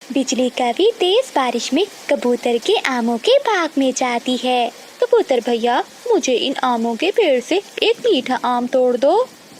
बिजली कभी तेज बारिश में कबूतर के आमों के बाग में जाती है। कबूतर भैया, मुझे इन आमों के पेड़ से एक मीठा आम तोड़ दो।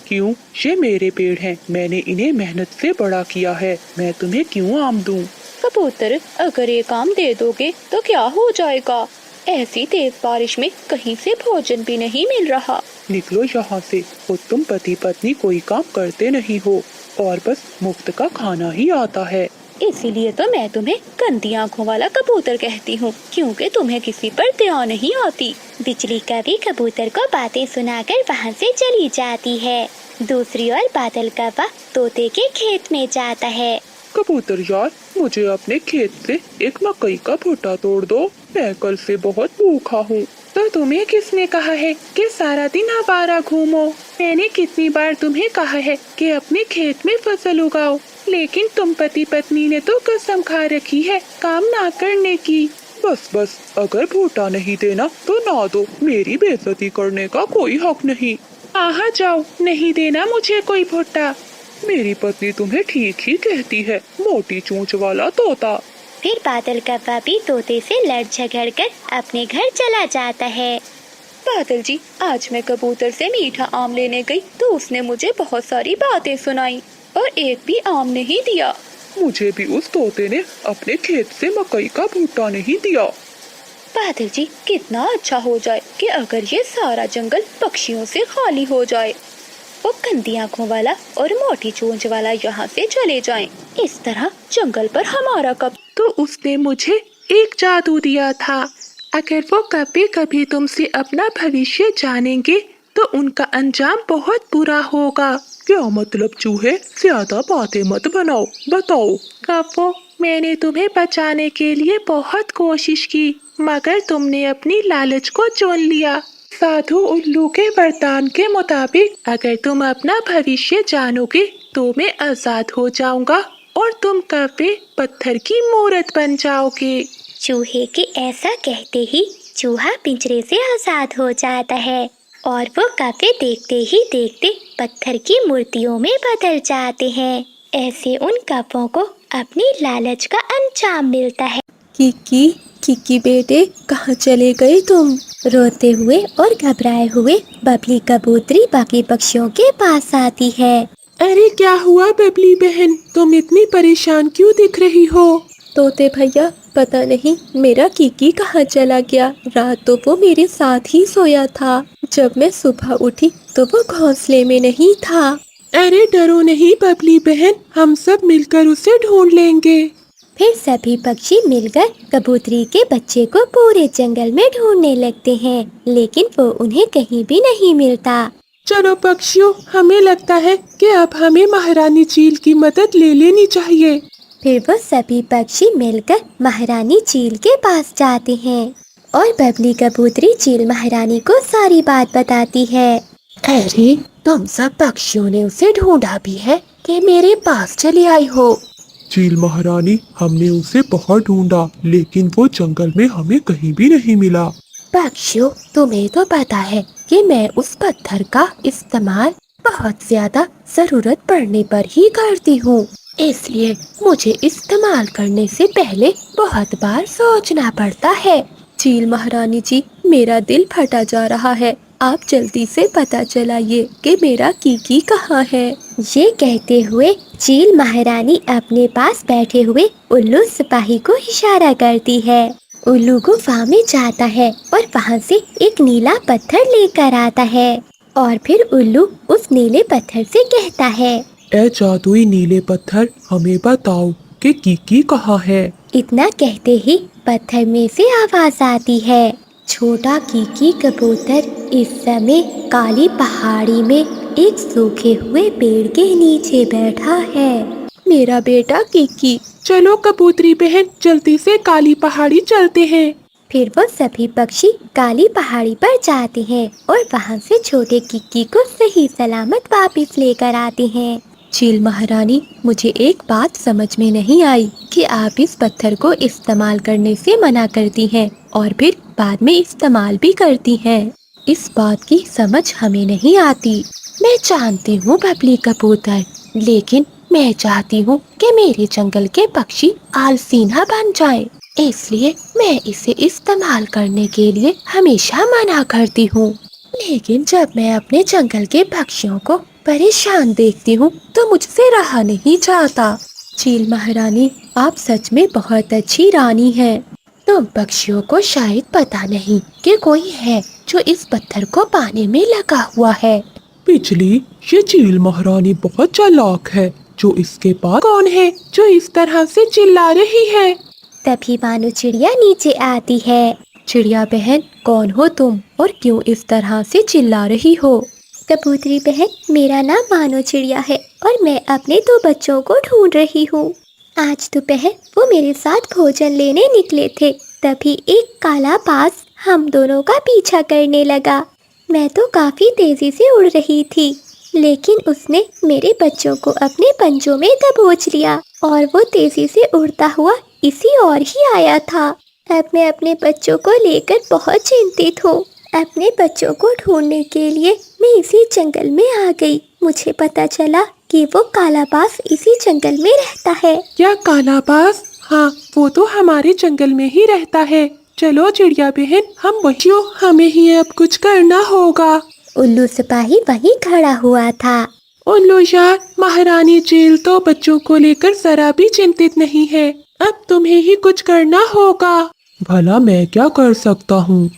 क्यों? ये मेरे पेड़ हैं, मैंने इन्हें मेहनत से बड़ा किया है, मैं तुम्हें क्यों आम दूं? कबूतर, अगर एक आम दे दोगे तो क्या हो जाएगा? ऐसी तेज बारिश में कहीं से भोजन भी नहीं मिल रहा। निकलो यहाँ से, और तुम पति पत्नी कोई काम करते नहीं हो और बस मुफ्त का खाना ही आता है। इसीलिए तो मैं तुम्हें गंदी आँखों वाला कबूतर कहती हूँ, क्योंकि तुम्हें किसी पर दया नहीं आती। बिजली कभी कबूतर को बातें सुनाकर वहाँ से चली जाती है। दूसरी ओर बादल कौवा तोते के खेत में जाता है। कबूतर यार, मुझे अपने खेत से एक मकई का भुट्टा तोड़ दो, मैं कल से बहुत भूखा हूँ। तो तुम्हें किसने कहा है कि सारा दिन आवारा घूमो? मैंने कितनी बार तुम्हें कहा है कि अपने खेत में फसल उगाओ, लेकिन तुम पति पत्नी ने तो कसम खा रखी है काम ना करने की। बस बस, अगर भुट्टा नहीं देना तो ना दो, मेरी बेइज्जती करने का कोई हक नहीं। आहा जाओ, नहीं देना मुझे कोई भुट्टा। मेरी पत्नी तुम्हें ठीक ही कहती है, मोटी चोंच वाला तोता। फिर बादल कौवा भी तोते से लड़ झगड़ कर अपने घर चला जाता है। बादल जी, आज मैं कबूतर से मीठा आम लेने गई तो उसने मुझे बहुत सारी बातें सुनाई और एक भी आम नहीं दिया। मुझे भी उस तोते ने अपने खेत से मकई का भुट्टा नहीं दिया। बादल जी, कितना अच्छा हो जाए कि अगर ये सारा जंगल पक्षियों से खाली हो जाए, वो गंदी आँखों वाला और मोटी चोंच वाला यहाँ से चले जाएं। इस तरह जंगल पर हमारा कब। तो उसने मुझे एक जादू दिया था, अगर वो कभी कभी तुमसे अपना भविष्य जानेंगे तो उनका अंजाम बहुत बुरा होगा। क्या मतलब चूहे? ज्यादा बातें मत बनाओ, बताओ। कौवो, मैंने तुम्हें बचाने के लिए बहुत कोशिश की, मगर तुमने अपनी लालच को चुन लिया। साधु उल्लू के वरदान के मुताबिक अगर तुम अपना भविष्य जानोगे तो मैं आजाद हो जाऊंगा और तुम कभी पत्थर की मूर्त बन जाओगे। चूहे के ऐसा कहते ही चूहा पिंजरे से आजाद हो जाता है और वो कौवे देखते ही देखते पत्थर की मूर्तियों में बदल जाते हैं। ऐसे उन कौवों को अपनी लालच का अंजाम मिलता है। किकी बेटे, कहाँ चले गए तुम? रोते हुए और घबराए हुए बबली कबूतरी बाकी पक्षियों के पास आती है। अरे क्या हुआ बबली बहन, तुम इतनी परेशान क्यों दिख रही हो? तोते भैया, पता नहीं मेरा किकी कहाँ चला गया। रात तो वो मेरे साथ ही सोया था, जब मैं सुबह उठी तो वो घोंसले में नहीं था। अरे डरो नहीं बबली बहन, हम सब मिलकर उसे ढूंढ लेंगे। फिर सभी पक्षी मिलकर कबूतरी के बच्चे को पूरे जंगल में ढूंढने लगते हैं, लेकिन वो उन्हें कहीं भी नहीं मिलता। चलो पक्षियों, हमें लगता है कि अब हमें महारानी चील की मदद ले लेनी चाहिए। फिर वो सभी पक्षी मिलकर महारानी चील के पास जाते हैं और बबली कबूतरी चील महारानी को सारी बात बताती है। अरे तुम सब पक्षियों ने उसे ढूंढा भी है कि मेरे पास चली आई हो? चील महारानी, हमने उसे बहुत ढूंढा, लेकिन वो जंगल में हमें कहीं भी नहीं मिला। पक्षियों, तुम्हें तो पता है कि मैं उस पत्थर का इस्तेमाल बहुत ज्यादा जरूरत पड़ने पर ही करती हूँ, इसलिए मुझे इस्तेमाल करने से पहले बहुत बार सोचना पड़ता है। चील महारानी जी, मेरा दिल फटा जा रहा है, आप जल्दी से पता चलाइए कि मेरा किकी कहाँ है। ये कहते हुए चील महारानी अपने पास बैठे हुए उल्लू सिपाही को इशारा करती है। उल्लू गुफा में जाता है और वहाँ से एक नीला पत्थर लेकर आता है और फिर उल्लू उस नीले पत्थर से कहता है, ए जादुई नीले पत्थर, हमें बताओ कि किकी कहाँ है। इतना कहते ही पत्थर में से आवाज आती है, छोटा किकी कबूतर इस समय काली पहाड़ी में एक सूखे हुए पेड़ के नीचे बैठा है। मेरा बेटा किकी। चलो कबूतरी बहन, जल्दी से काली पहाड़ी चलते हैं। फिर वो सभी पक्षी काली पहाड़ी पर जाते हैं और वहाँ से छोटे किकी को सही सलामत वापस लेकर आते हैं। चील महारानी, मुझे एक बात समझ में नहीं आई कि आप इस पत्थर को इस्तेमाल करने से मना करती हैं और फिर बाद में इस्तेमाल भी करती हैं। इस बात की समझ हमें नहीं आती। मैं जानती हूँ बबली कबूतर, लेकिन मैं चाहती हूँ कि मेरे जंगल के पक्षी आलसी ना बन जाएं, इसलिए मैं इसे इस्तेमाल करने के लिए हमेशा मना करती हूँ। लेकिन जब मैं अपने जंगल के पक्षियों को परेशान देखती हूँ तो मुझसे रहा नहीं जाता। चील महारानी, आप सच में बहुत अच्छी रानी हैं। तुम पक्षियों को शायद पता नहीं कि कोई है जो इस पत्थर को पाने में लगा हुआ है। बिजली, ये चील महारानी बहुत चालाक है। जो इसके पास कौन है जो इस तरह से चिल्ला रही है? तभी मानो चिड़िया नीचे आती है। चिड़िया बहन, कौन हो तुम और क्यों इस तरह से चिल्ला रही हो? कबूतरी बहन, मेरा नाम मानो चिड़िया है और मैं अपने 2 बच्चों को ढूंढ रही हूँ। आज दोपहर वो मेरे साथ भोजन लेने निकले थे, तभी एक काला बाज हम दोनों का पीछा करने लगा। मैं तो काफी तेजी से उड़ रही थी, लेकिन उसने मेरे बच्चों को अपने पंजों में दबोच लिया और वो तेजी से उड़ता हुआ इसी ओर ही आया था। अब मैं अपने बच्चों को लेकर बहुत चिंतित हूँ। अपने बच्चों को ढूंढने के लिए मैं इसी जंगल में आ गई। मुझे पता चला कि वो काला बाज इसी जंगल में रहता है। क्या काला बाज? हाँ, वो तो हमारे जंगल में ही रहता है। चलो चिड़िया बहन, हम बच्चों, हमें ही अब कुछ करना होगा। उल्लू सिपाही वहीं खड़ा हुआ था। उल्लू यार, महारानी चील तो बच्चों को लेकर जरा भी चिंतित नहीं है। अब तुम्हें ही कुछ करना होगा। भला मैं क्या कर सकता हूँ?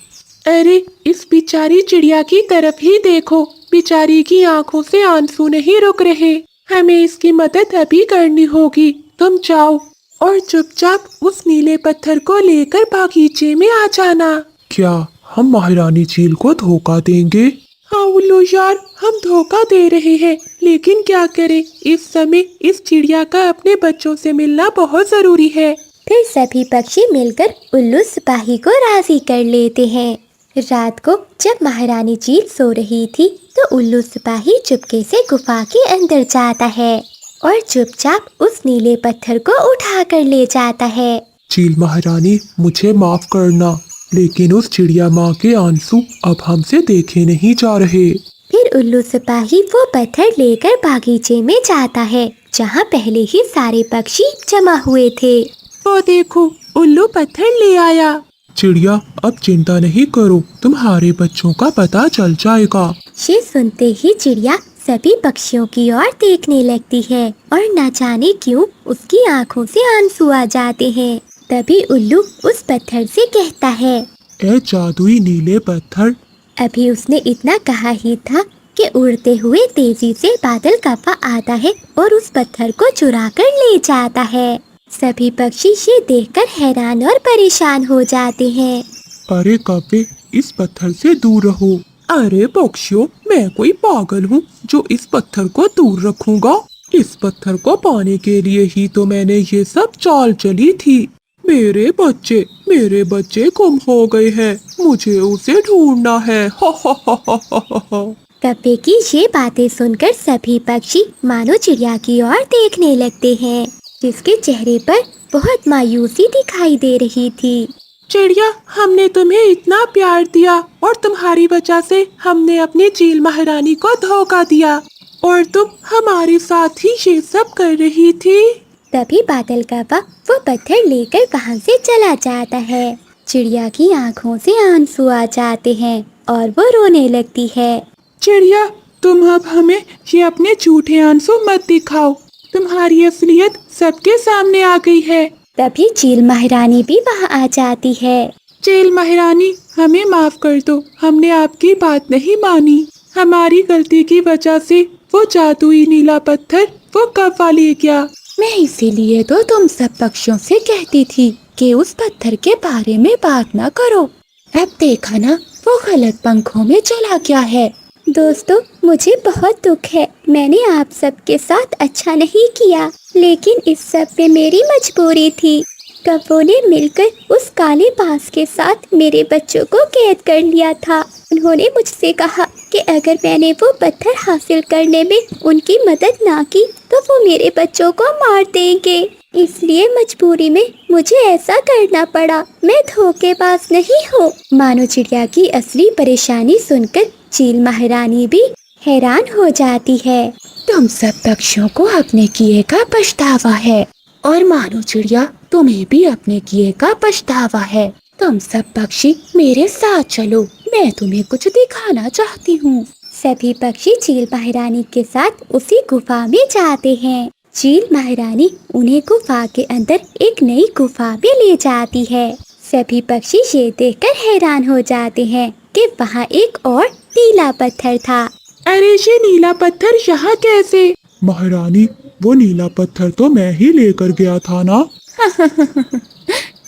अरे, इस बेचारी चिड़िया की तरफ ही देखो। बेचारी की आंखों से आंसू नहीं रुक रहे। हमें इसकी मदद अभी करनी होगी। तुम जाओ और चुपचाप उस नीले पत्थर को लेकर बागीचे में आ जाना। क्या हम महारानी चील को धोखा देंगे? हाँ उल्लू यार, हम धोखा दे रहे हैं, लेकिन क्या करें, इस समय इस चिड़िया का अपने बच्चों से मिलना बहुत जरूरी है। फिर सभी पक्षी मिलकर उल्लू सिपाही को राजी कर लेते हैं। रात को जब महारानी चील सो रही थी तो उल्लू सिपाही चुपके से गुफा के अंदर जाता है और चुपचाप उस नीले पत्थर को उठा कर ले जाता है। चील महारानी, मुझे माफ करना, लेकिन उस चिड़िया माँ के आंसू अब हमसे देखे नहीं जा रहे। फिर उल्लू सिपाही वो पत्थर लेकर बागीचे में जाता है जहाँ पहले ही सारे पक्षी जमा हुए थे। वो देखो, उल्लू पत्थर ले आया। चिड़िया, अब चिंता नहीं करो, तुम्हारे बच्चों का पता चल जाएगा। ये सुनते ही चिड़िया सभी पक्षियों की ओर देखने लगती है और न जाने क्यों उसकी आंखों से आंसू आ जाते हैं। तभी उल्लू उस पत्थर से कहता है, ए जादुई नीले पत्थर। अभी उसने इतना कहा ही था कि उड़ते हुए तेजी से बादल कौवा आता है और उस पत्थर को चुरा कर ले जाता है। सभी पक्षी ये देखकर हैरान और परेशान हो जाते हैं। अरे कौवे, इस पत्थर से दूर रहो। अरे पक्षियों, मैं कोई पागल हूँ जो इस पत्थर को दूर रखूंगा? इस पत्थर को पाने के लिए ही तो मैंने ये सब चाल चली थी। मेरे बच्चे गुम हो गए हैं, मुझे उसे ढूंढना है। कौवे की ये बातें सुनकर सभी पक्षी मानो चिड़िया की ओर देखने लगते हैं, जिसके चेहरे पर बहुत मायूसी दिखाई दे रही थी। चिड़िया, हमने तुम्हें इतना प्यार दिया और तुम्हारी वजह से हमने अपनी चील महारानी को धोखा दिया और तुम हमारे साथ ही ये सब कर रही थी। तभी बादल कौवा वो पत्थर लेकर वहाँ से चला जाता है। चिड़िया की आंखों से आंसू आ जाते हैं और वो रोने लगती है। चिड़िया, तुम अब हमें ये अपने झूठे आंसू मत दिखाओ। तुम्हारी असलियत सबके सामने आ गई है। तभी चील महारानी भी वहाँ आ जाती है। चील महारानी, हमें माफ कर दो, हमने आपकी बात नहीं मानी। हमारी गलती की वजह से वो जादुई नीला पत्थर वो कौवा ले गया। मैं इसीलिए तो तुम सब पक्षियों से कहती थी कि उस पत्थर के बारे में बात ना करो। अब देखा ना, वो गलत पंखों में चला गया है। दोस्तों, मुझे बहुत दुख है, मैंने आप सबके साथ अच्छा नहीं किया, लेकिन इस सब में मेरी मजबूरी थी। कौवों ने मिलकर उस काले बाज के साथ मेरे बच्चों को कैद कर लिया था। उन्होंने मुझसे कहा कि अगर मैंने वो पत्थर हासिल करने में उनकी मदद ना की तो वो मेरे बच्चों को मार देंगे। इसलिए मजबूरी में मुझे ऐसा करना पड़ा। मैं धोखेबाज नहीं हूँ। मानो चिड़िया की असली परेशानी सुनकर चील महारानी भी हैरान हो जाती है। तुम सब पक्षियों को अपने किए का पछतावा है और मानो चिड़िया तुम्हें भी अपने किए का पछतावा है। तुम सब पक्षी मेरे साथ चलो, मैं तुम्हें कुछ दिखाना चाहती हूँ। सभी पक्षी चील महारानी के साथ उसी गुफा में जाते हैं। चील महारानी उन्हें गुफा के अंदर एक नई गुफा में ले जाती है। सभी पक्षी ये देखकर हैरान हो जाते हैं कि वहाँ एक और नीला पत्थर था। अरे ये नीला पत्थर यहाँ कैसे? महारानी, वो नीला पत्थर तो मैं ही लेकर गया था ना।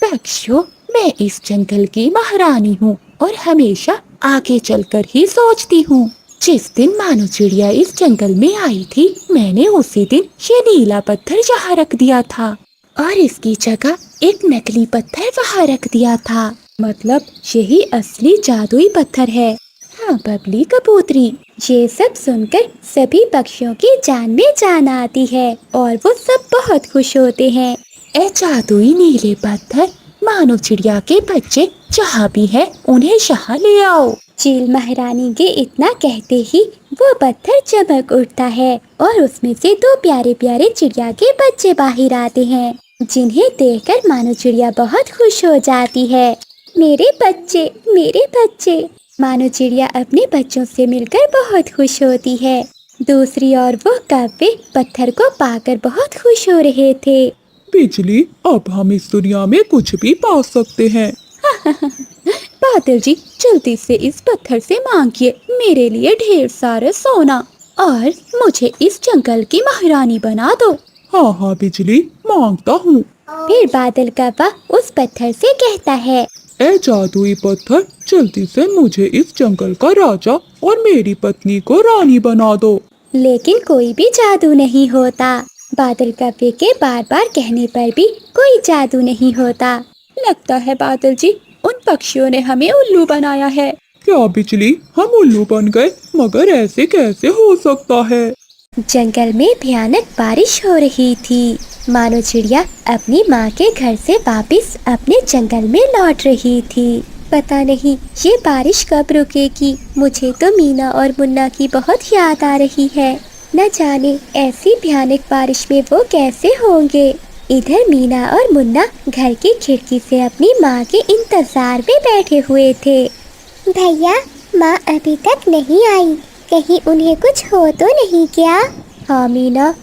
पक्षियों, मैं इस जंगल की महारानी हूँ और हमेशा आगे चलकर ही सोचती हूँ। जिस दिन मानो चिड़िया इस जंगल में आई थी, मैंने उसी दिन ये नीला पत्थर यहाँ रख दिया था और इसकी जगह एक नकली पत्थर वहाँ रख दिया था। मतलब यही असली जादुई पत्थर है। हाँ बबली कबूतरी। ये सब सुनकर सभी पक्षियों की जान में जान आती है और वो सब बहुत खुश होते हैं। ए जादुई नीले पत्थर, मानो चिड़िया के बच्चे जहाँ भी है उन्हें यहाँ ले आओ। चील महारानी के इतना कहते ही वो पत्थर चमक उठता है और उसमें से दो प्यारे प्यारे चिड़िया के बच्चे बाहर आते हैं, जिन्हें देखकर मानो चिड़िया बहुत खुश हो जाती है। मेरे बच्चे, मेरे बच्चे। मानो चिड़िया अपने बच्चों से मिलकर बहुत खुश होती है। दूसरी ओर वो कौवे पत्थर को पाकर बहुत खुश हो रहे थे। बिजली, अब हम इस दुनिया में कुछ भी पा सकते हैं। बादल जी, जल्दी से इस पत्थर से मांगिए मेरे लिए ढेर सारे सोना और मुझे इस जंगल की महारानी बना दो। हाँ हाँ बिजली, मांगता हूँ। फिर बादल कौवा उस पत्थर से कहता है, ए जादुई पत्थर, जल्दी से मुझे इस जंगल का राजा और मेरी पत्नी को रानी बना दो। लेकिन कोई भी जादू नहीं होता। बादल कौवे के बार बार कहने पर भी कोई जादू नहीं होता। लगता है बादल जी, उन पक्षियों ने हमें उल्लू बनाया है। क्या बिजली, हम उल्लू बन गए? मगर ऐसे कैसे हो सकता है? जंगल में भयानक बारिश हो रही थी। मानो चिड़िया अपनी माँ के घर से वापस अपने जंगल में लौट रही थी। पता नहीं ये बारिश कब रुकेगी। मुझे तो मीना और मुन्ना की बहुत याद आ रही है। न जाने ऐसी भयानक बारिश में वो कैसे होंगे। इधर मीना और मुन्ना घर की खिड़की से अपनी माँ के इंतजार में बैठे हुए थे। भैया, माँ अभी तक नहीं आई, कहीं उन्हें कुछ हो तो नहीं क्या? हाँ मीना,